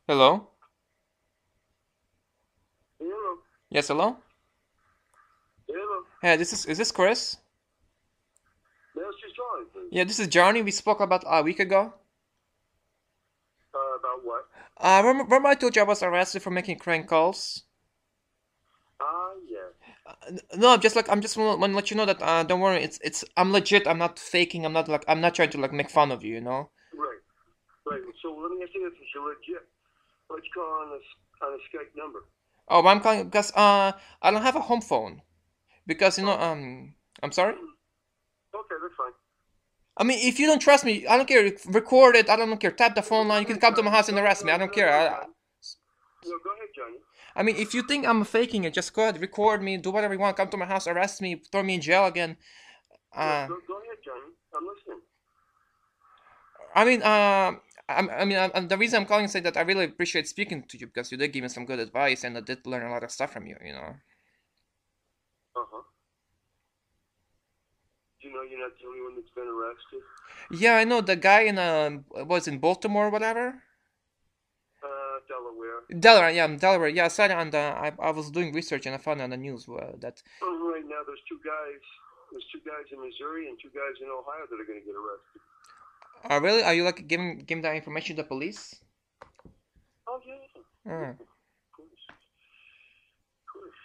Hello? Hello. Yes, hello? Hello. Hey, is this Chris? That's just drawing, please. Yeah, this is Johnny. We spoke about a week ago. About what? Remember I told you I was arrested for making crank calls? Yeah. No, I'm just want to let you know that don't worry, it's I'm legit. I'm not faking. I'm not trying to like make fun of you, you know? Right. Right. So let me ask you this: is you legit? Let's call on a Skype number. Oh, I'm calling because I don't have a home phone because Oh. I'm sorry. Okay, that's fine. I mean, if you don't trust me, I don't care. Record it. I don't care. Tap the No, phone go line. You can ahead, come to my Johnny. house and No, arrest no, me. I don't no, care. no, Johnny. No, go ahead, Johnny. I mean, if you think I'm faking it, just go ahead, record me, do whatever you want. Come to my house, arrest me, throw me in jail again. Yeah, Uh, go ahead, Johnny. I'm listening. I mean, the reason I'm calling is that I really appreciate speaking to you because you did give me some good advice and I did learn a lot of stuff from you. You know. Uh huh. Do you know you're not the only one that's been arrested? Yeah, I know the guy in was in Baltimore or whatever. Delaware. Delaware, yeah, Delaware. Yeah, I saw it on the. I was doing research and I found on the news that. Right now, there's two guys. There's two guys in Missouri and two guys in Ohio that are going to get arrested. Really? Are you like giving that information to the police? Oh yeah. Yeah. Uh. Of course. Of course.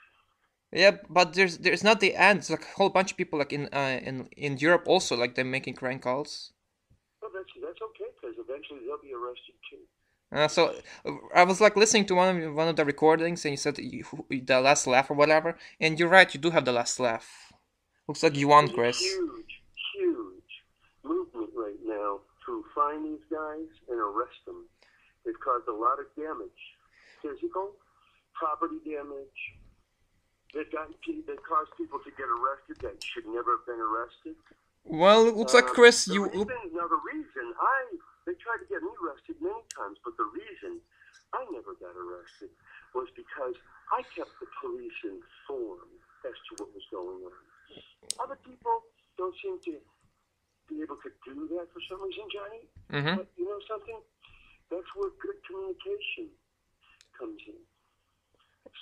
Yeah, but there's not the end. It's like a whole bunch of people like in Europe also like they're making crank calls. Well, that's okay because eventually they'll be arrested too. I was like listening to one of the recordings, and you said the last laugh or whatever. And you're right, you do have the last laugh. Looks like you won, There's a Chris. huge movement right now to find these guys and arrest them. They've caused a lot of damage, physical, property damage. They've caused people to get arrested that should never have been arrested. Well, it looks like Chris, The you look. reason, now the reason they tried to get me arrested many times, but the reason I never got arrested was because I kept the police informed as to what was going on. Other people don't seem to be able to do that for some reason, Johnny. Mm-hmm. But you know something? That's where good communication comes in.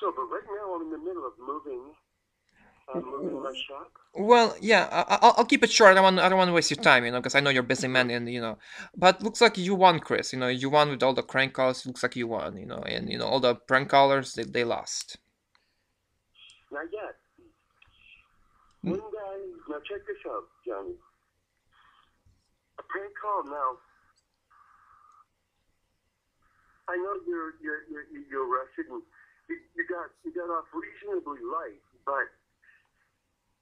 So, but right now I'm in the middle of moving my shop. Well, yeah, I'll keep it short. I don't want to waste your time, you know, because I know you're a busy man, and you know. But looks like you won, Chris. You know, you won with all the crank calls. Looks like you won, you know, and you know all the prank callers they lost. Not yet. Mm. One guy. Now check this out, Johnny. A prank call. Now I know you're arrested and you got off reasonably light, but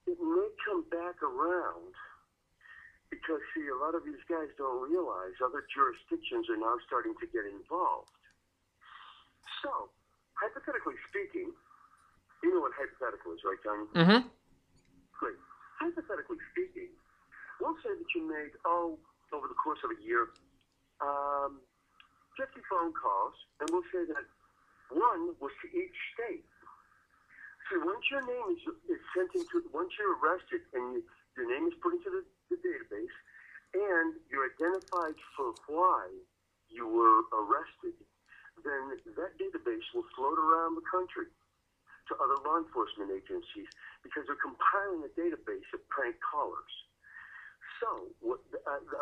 it may come back around because see, a lot of these guys don't realize other jurisdictions are now starting to get involved. So, hypothetically speaking, you know what hypothetical is, right, Johnny? Mm-hmm. Great. Hypothetically speaking, we'll say that you made over the course of a year, 50 phone calls, and we'll say that one was to each state. See, once your name is sent into, once you're arrested and your name is put into the database, and you're identified for why you were arrested, then that database will float around the country to other law enforcement agencies because they're compiling a database of prank callers. So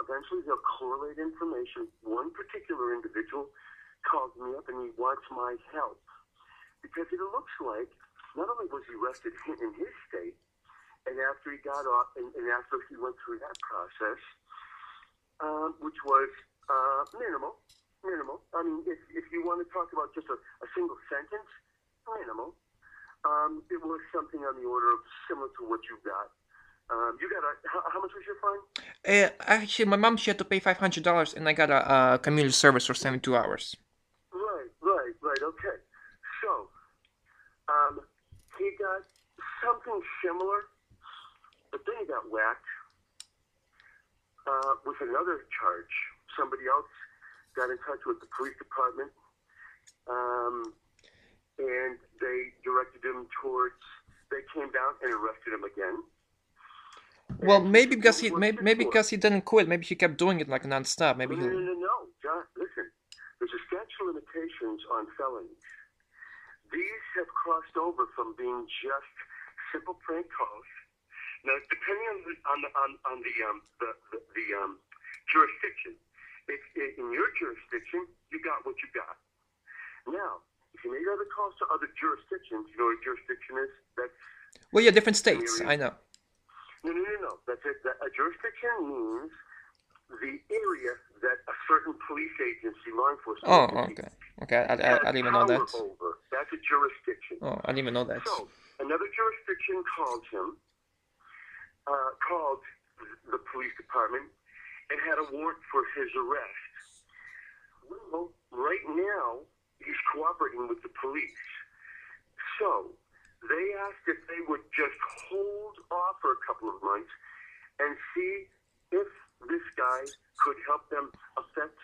eventually they'll correlate information. One particular individual called me up and he wants my help because it looks like not only was he arrested in his state, and after he got off, and after he went through that process, which was minimal. I mean, if you want to talk about just a single sentence, minimal. It was something on the order of similar to what you got. You got how much was your fine? Actually, my mom she had to pay $500, and I got a community service for 72 hours. Right. Okay. So, he got something similar, but then he got whacked with another charge. Somebody else got in touch with the police department, and they directed him towards. They came down and arrested him again. Well, And he maybe because completely he wasn't maybe for it. because he didn't quit. Maybe he kept doing it like nonstop. Maybe he. No. John, listen. there's a statute of limitations on felonies. These have crossed over from being just simple prank calls. Now, depending on the jurisdiction, if in your jurisdiction you got what you got. Now, if you make other calls to other jurisdictions, you know what a jurisdiction is? That's Well, yeah, different states. I know. No. That's it. A jurisdiction means the area that a certain police agency, law enforcement agency, okay. I didn't even know that. Over. That's a jurisdiction. Oh, I didn't even know that. So another jurisdiction called the police department, and had a warrant for his arrest. Well, right now he's cooperating with the police. So they asked if they would just hold off for a couple of months and see if this guy could help them affect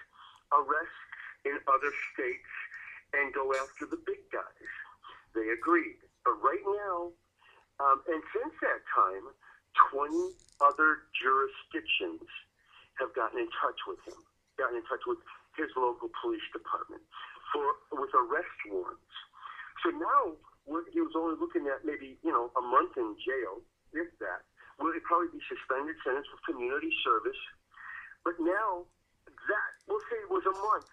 arrests in other states and go after the big guys. They agreed. But right now, and since that time, 20 other jurisdictions have gotten in touch with him, gotten in touch with his local police department with arrest warrants. So now he was only looking at maybe, a month in jail, if that. Well, he'd probably be suspended, sentenced with community service. But now, that, we'll say it was a month.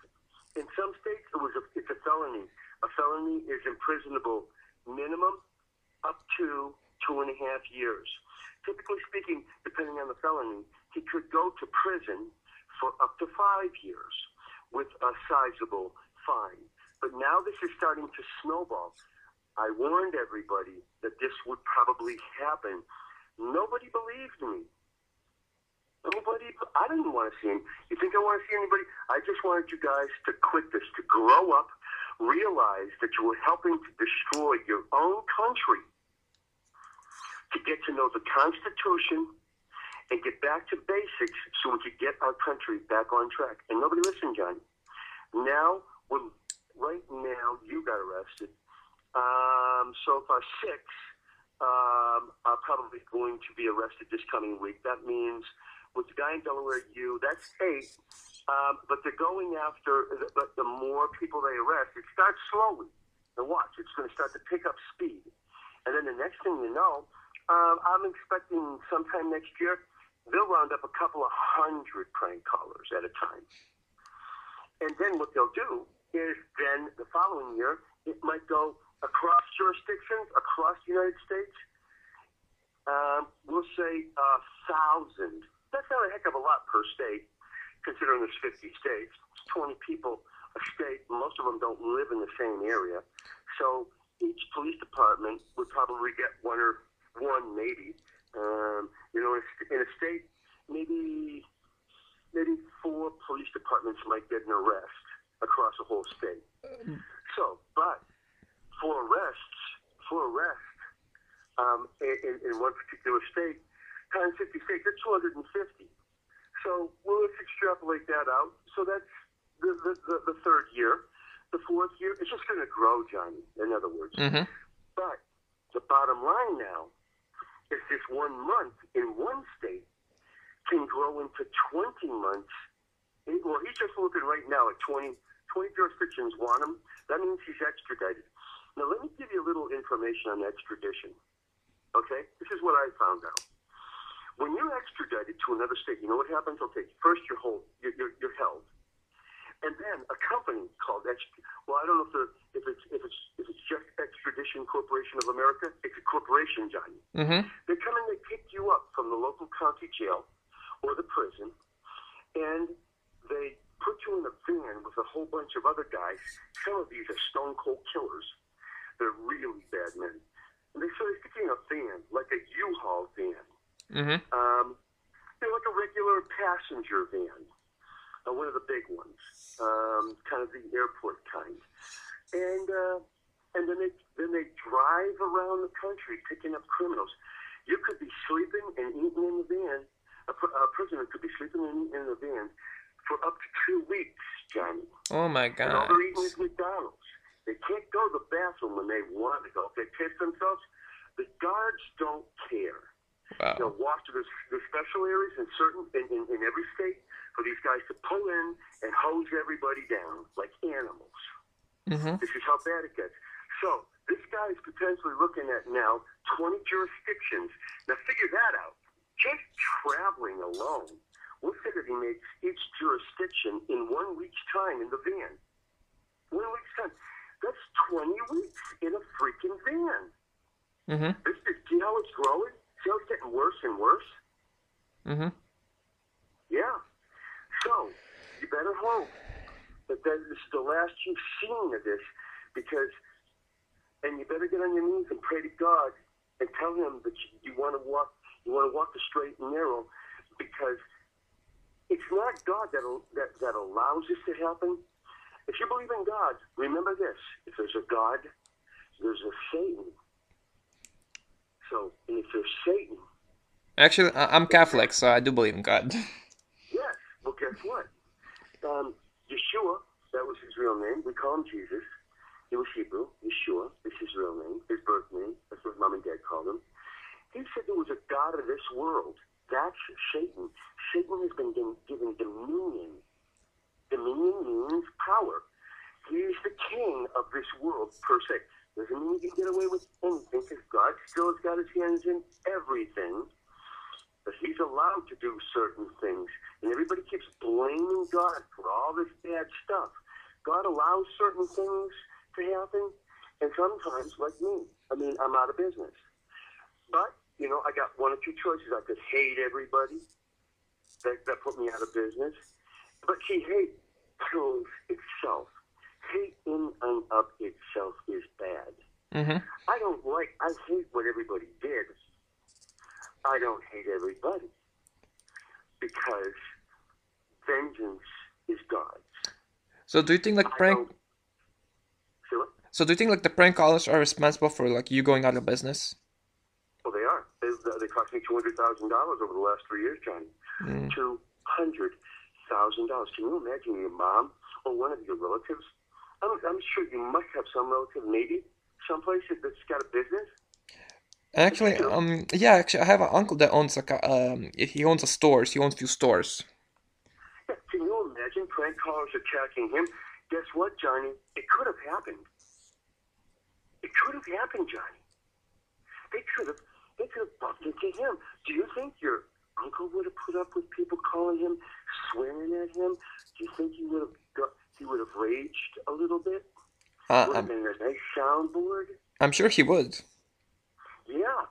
In some states, it's a felony. A felony is imprisonable minimum up to 2.5 years. Typically speaking, depending on the felony, he could go to prison for up to 5 years with a sizable fine. But now this is starting to snowball. I warned everybody that this would probably happen. Nobody believed me. I didn't want to see him. You think I want to see anybody? I just wanted you guys to quit this, to grow up, realize that you were helping to destroy your own country, to get to know the Constitution and get back to basics so we could get our country back on track. And nobody listened, Johnny. Right now, you got arrested. So far, 6 are probably going to be arrested this coming week. That means with the guy in Delaware, that's 8. But they're going after, but the more people they arrest, it starts slowly. Now watch, it's going to start to pick up speed. And then the next thing you know, I'm expecting sometime next year, they'll round up a couple of 100 prank callers at a time. And then what they'll do is then the following year, it might go across jurisdictions, across the United States. We'll say 1,000. That's not a heck of a lot per state, considering there's 50 states. It's 20 people a state. Most of them don't live in the same area. So each police department would probably get one maybe. In a state, maybe 4 police departments might get an arrest across a whole state. So, but for arrests, in one particular state, times 50 states, that's 250. So, let's extrapolate that out. So that's the third year. The fourth year, it's just going to grow, Johnny, in other words. Mm-hmm. But the bottom line now is this 1 month in one state can grow into 20 months. Well, he's just looking right now at 20 jurisdictions want him. That means he's extradited. Now, let me give you a little information on extradition. Okay? This is what I found out. When you're extradited to another state, you know what happens? Okay, first you're held. And then a company called I don't know if it's just Extradition Corporation of America. It's a corporation, Johnny. Mm-hmm. They come and they pick you up from the local county jail or the prison, and they put you in a van with a whole bunch of other guys. Some of these are stone cold killers. They're really bad men. And they stick you in a van, like a U-Haul van. Mm-hmm. Like a regular passenger van. One of the big ones, kind of the airport kind, and then they drive around the country picking up criminals. You could be sleeping and eating in the van. A prisoner could be sleeping and eating in the van for up to 2 weeks, Johnny. Oh my And all God. they're eating is McDonald's. They can't go to the bathroom when they want to go. If they piss themselves, the guards don't care. Wow. They'll walk to the special areas in every state for these guys to pull in and hose everybody down like animals. Mm-hmm. This is how bad it gets. So this guy is potentially looking at now 20 jurisdictions. Now figure that out. Just traveling alone, we'll say that he makes each jurisdiction in 1 week's time in the van. 1 week's time. That's 20 weeks in a freaking van. Mm-hmm. See how it's growing? See how it's getting worse and worse? Mm-hmm. Yeah. So, you better hope that this is the last you've seen of this, because, and you better get on your knees and pray to God and tell him that you want to walk the straight and narrow, because it's not God that allows this to happen. If you believe in God, remember this: if there's a God, there's a Satan. So, and if there's Satan, Actually, I'm Catholic, so I do believe in God. yes. Well, guess what? Yeshua, that was his real name. We call him Jesus. He was Hebrew. Yeshua is his real name, his birth name. That's what mom and dad called him. He said there was a God of this world. That's Satan. Satan has been given dominion. Dominion means power. He's the king of this world, per se. Doesn't mean he can get away with anything, because God still has got his hands in everything. But he's allowed to do certain things. And everybody keeps blaming God for all this bad stuff. God allows certain things to happen. And sometimes, like me, I'm out of business. But, I got one or two choices. I could hate everybody. That put me out of business. But see, hate kills itself. Hate in and of itself is bad. Mm-hmm. I hate what everybody did. I don't hate everybody, because vengeance is God's. So do you think like prank? Sure. So do you think like the prank callers are responsible for like you going out of business? Well, they are. They cost me $200,000 over the last 3 years, Johnny. $200,000. Can you imagine your mom or one of your relatives? I'm sure you must have some relative, maybe someplace that's got a business. Actually, actually, I have an uncle that owns like he owns a stores. He owns a few stores. Yeah, can you imagine prank callers attacking him? Guess what, Johnny? It could have happened. It could have happened, Johnny. They could have bumped into him. Do you think your uncle would have put up with people calling him, swearing at him? Do you think he would have raged a little bit? Would have been a nice soundboard? I'm sure he would. Yeah,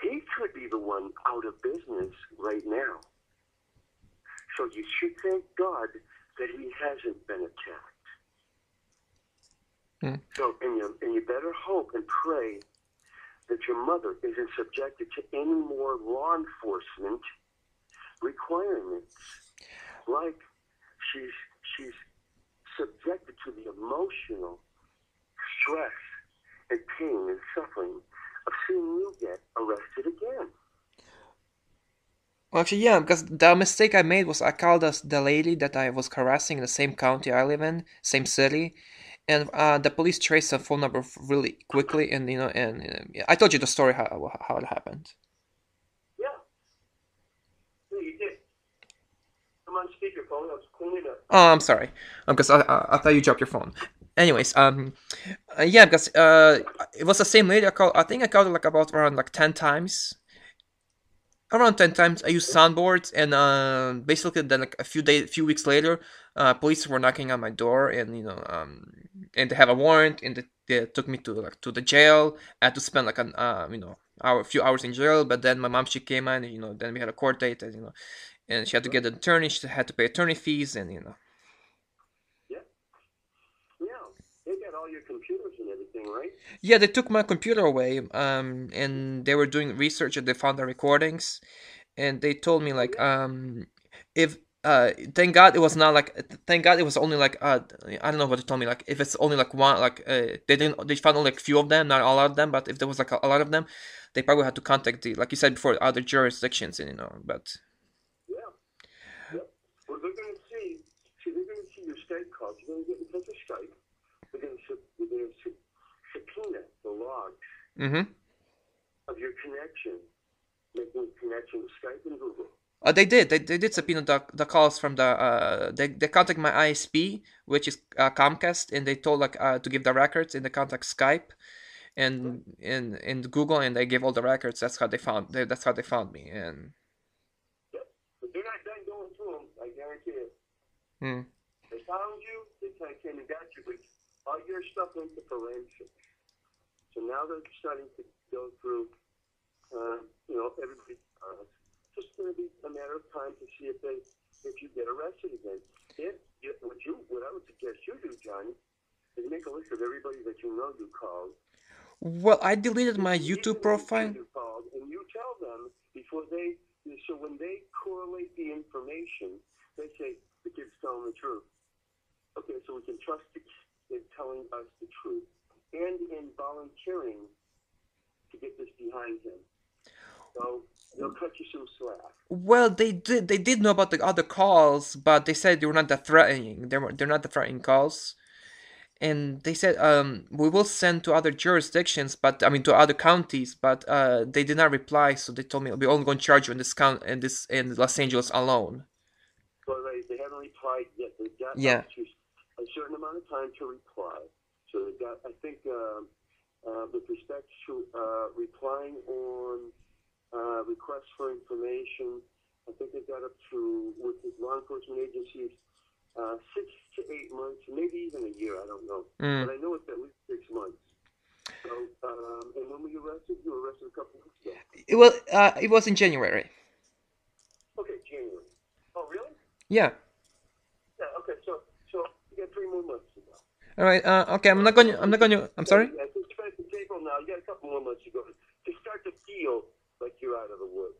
he could be the one out of business right now. So you should thank God that he hasn't been attacked. Mm. So, and you better hope and pray that your mother isn't subjected to any more law enforcement requirements, like she's subjected to the emotional stress and pain and suffering of seeing you get arrested again. Well, actually, yeah, because the mistake I made was I called us the lady that I was harassing in the same county I live in, same city, and the police traced the phone number really quickly, and I told you the story how it happened. Yeah, you did. I'm on speakerphone. I was cleaning up. Oh, I'm sorry, because I thought you dropped your phone. Anyways, yeah, because it was the same lady I called. I think I called her like about around like 10 times. Around 10 times, I used soundboards, and basically, then like a few weeks later, police were knocking on my door, and and they have a warrant, and they took me to the jail. I had to spend like an a few hours in jail, but then my mom, she came in, and, then we had a court date, and and she had to get an attorney. She had to pay attorney fees, and Yeah, yeah. They got all your computers and everything, right? Yeah, they took my computer away, and they were doing research, and they found the recordings, and they told me Oh like, yeah. if thank God it was not like, thank God it was only like, I don't know what they told me, like if it's only like one, like they found only like few of them, not all of them, but if there was like a lot of them, they probably had to contact the, like you said before, other jurisdictions, and but Yeah. Yep. Well, they're going to see. See, they're going to see your Skype calls. You're going to get in touch with Skype. They're going to subpoena the logs mm-hmm. of your connection, making a connection with Skype and Google. They did. They did subpoena the calls from the. They contacted my ISP, which is Comcast, and they told like to give the records, and they contact Skype Right? and in Google, and they gave all the records. That's how they found. That's how they found me. And Yep. But they're not done going through them. I guarantee it. hmm. They found you. They kind of came and got you, but all your stuff went to forensics. So now they're starting to go through. Everybody. It's just going to be a matter of time to see if you get arrested again. What I would suggest you do, Johnny, is make a list of everybody that you know you called. Well, I deleted You my delete YouTube the names that profile. you called, and you tell them before they. So when they correlate the information, they say the kid's telling the truth. Okay, so we can trust the kid in telling us the truth and in volunteering to get this behind him. So they'll cut you some slack. Well, they did. They did know about the other calls, but they said they were not that threatening. They're not the threatening calls, and they said we will send to other jurisdictions, but I mean to other counties, but they did not reply. So they told me we're only going to charge you in this count in this in Los Angeles alone. So they haven't replied yet. They've got Yeah. up to a certain amount of time to reply. So they've got, I think, with respect to replying on requests for information, I think they've got up to, with the law enforcement agencies, 6 to 8 months, maybe even a year, I don't know. Mm. But I know it's at least 6 months. So, and when were you arrested? You were arrested a couple weeks ago. It was in January. Okay, January. Oh, really? Yeah. Yeah, okay, so you got 3 more months to go. All right. Okay. I'm not going. I'm not going to. I'm sorry. I think it's April now. You got a couple more months to go to start to feel like you're out of the woods.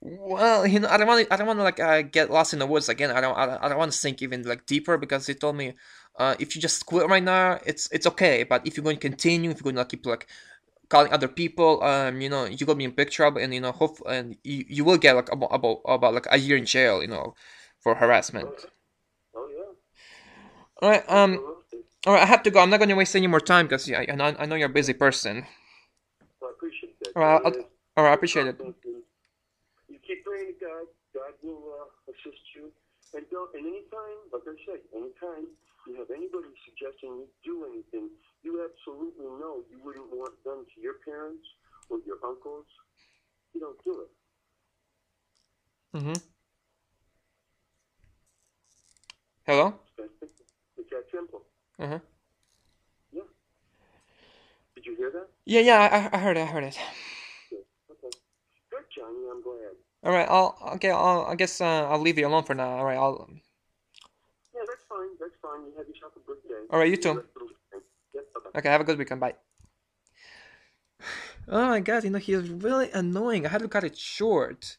Well, I don't want. I don't want to like get lost in the woods again. I don't want to sink even like deeper because they told me, if you just quit right now, it's okay. But if you're going to continue, if you're going to like, keep like calling other people, you're gonna be in big trouble, and hope and you will get like about like a year in jail, for Oh, harassment. yeah. Oh, yeah. All right. Absolutely. All right. I have to go. I'm not going to waste any more time because I know you're a busy person. Well, I appreciate that, All right. Johnny. All right. I Good appreciate it. talking. You keep praying to God. God will assist you. And anytime, like I said, anytime you have anybody suggesting you do anything, you absolutely know you wouldn't want done to your parents or your uncles. You don't do it. Mm-hmm. Hello. It's that simple. Uh-huh. Yeah. Did you hear that? Yeah. Yeah. I heard it. I heard it. Good. Okay. Good, Johnny. I'm glad. All right. I guess I'll leave you alone for now. All right. Yeah, that's fine. That's fine. You have yourself a good day. All right. You Enjoy the too. rest of the weekend. Yep. Bye-bye. Okay. Have a good weekend. Bye. Oh my God. He's really annoying. I had to cut it short.